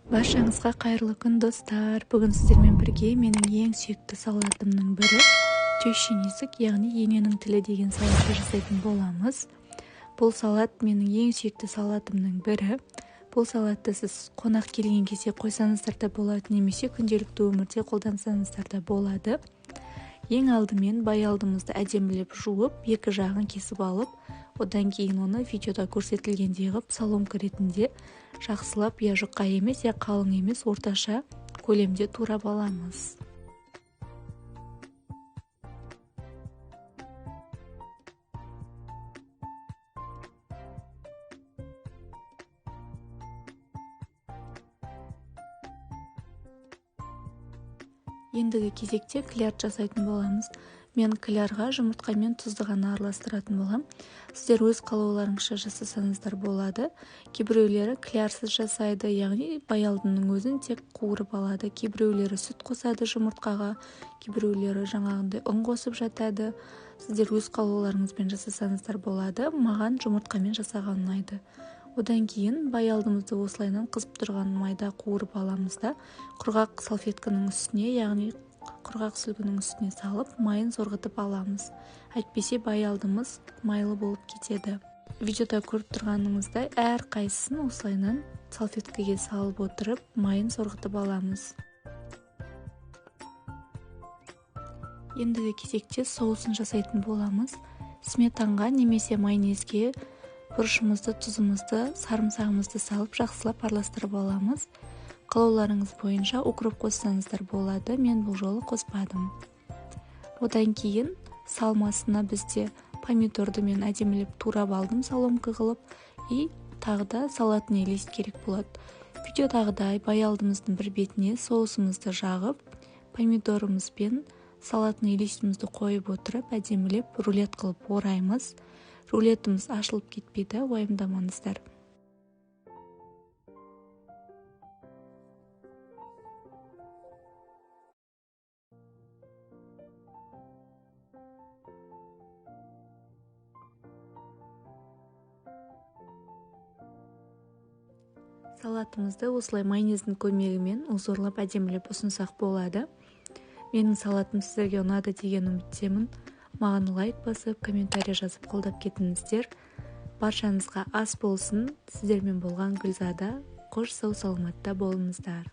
Баршаңызға қайырлы күн, достар. Бүгін сіздермен бірге менің ең сүйікті салатымның бірі тещин язык, яғни ененің тілі деген салатты жасайтын боламыз. Бұл салат менің ең сүйікті салатымның бірі. Бұл салатты сіз қонақ келген кезде қойсаңыздар да болады, немесе күнделікті өмірде қолдансаңыздар да болады. Ең алдымен баялдымызды әдемілеп жуып, екі жағын кесіп алып, одан кейін оны видеода көрсетілгендей қылып соломка ретінде жақсылап, я жұқа емес, я қалың емес, орташа көлемде турап аламыз. Ендігі кезекте кляр жасайтын боламыз. Мен клярға жұмыртқа мен тұзды ғана араластыратын болам. Сіздер өз қалауларыңызша жасасаңыздар болады. Кейбіреулері клярсыз жасайды, яғни баялдының өзін тек қуырып алады. Кейбіреулері сүт қосады жұмыртқаға, кейбіреулері жаңағындай ұн қосып жатады. Сіздер өз қалауларыңызбен жасасаңыздар болады. Маған жұмыртқамен жасаған ұнайды. Одан кейін баялдымызды осылайынан қызып тұрған майда қуырып аламыз да, құрғақ салфетканың үстіне, яғни құрғақ сүлгінің үстіне салып, майын сорғытып аламыз. Әйтпесе баялдымыз майлы болып кетеді. Видеода көріп тұрғаныңыздай әр қайсысын осылайынан салфеткаге салып отырып, майын сорғытып аламыз. Ендігі кезекте соусын жасайтын боламыз. Сметанға немесе майонезге бұрышымызды, тұзымызды, сарымсағымызды салып жақсылап араластырып аламыз. Қалауларыңыз бойынша укроп қоссаңыздар болады, мен бұл жолы қоспадым. Одан кейін салмасына бізде помидорды мен әдемілеп турап алдым соломка қылып, и тағы да салатный лист керек болады. Видеодағыдай баялдымыздың бір бетіне соусымызды жағып, помидорымыз бен салатный листімізді қойып отырып, әдемілеп рулет қылып ораймыз. Рулетіміз ашылып кетпейді, уайымдамаңыздар. Салатымызды осылай майонездің көмегімен ұзорлап әдемілеп ұсынсақ болады. Менің салатым сіздерге ұнады деген үміттемін. Маған лайк басып, комментарий жазып қолдап кетіңіздер. Баршаңызға ас болсын. Сіздермен болған Гүлзада. Қош сау саламатта болыңыздар.